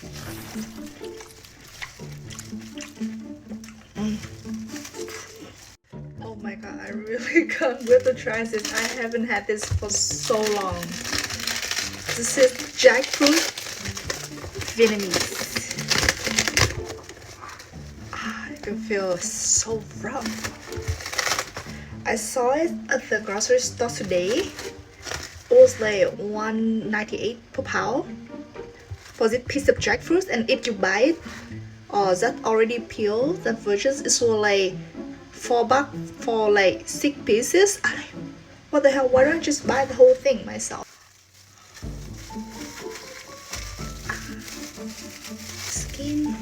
Oh my god, I really can't wait to try this. I haven't had this for so long. This is Jackfruit Vietnamese. I can feel so rough. I saw it at the grocery store today. It was like $1.98 per pound for this piece of jackfruit, and if you buy it that already peeled, that version is for like $4 for like 6 pieces. What the hell, why don't I just buy the whole thing myself? Skin.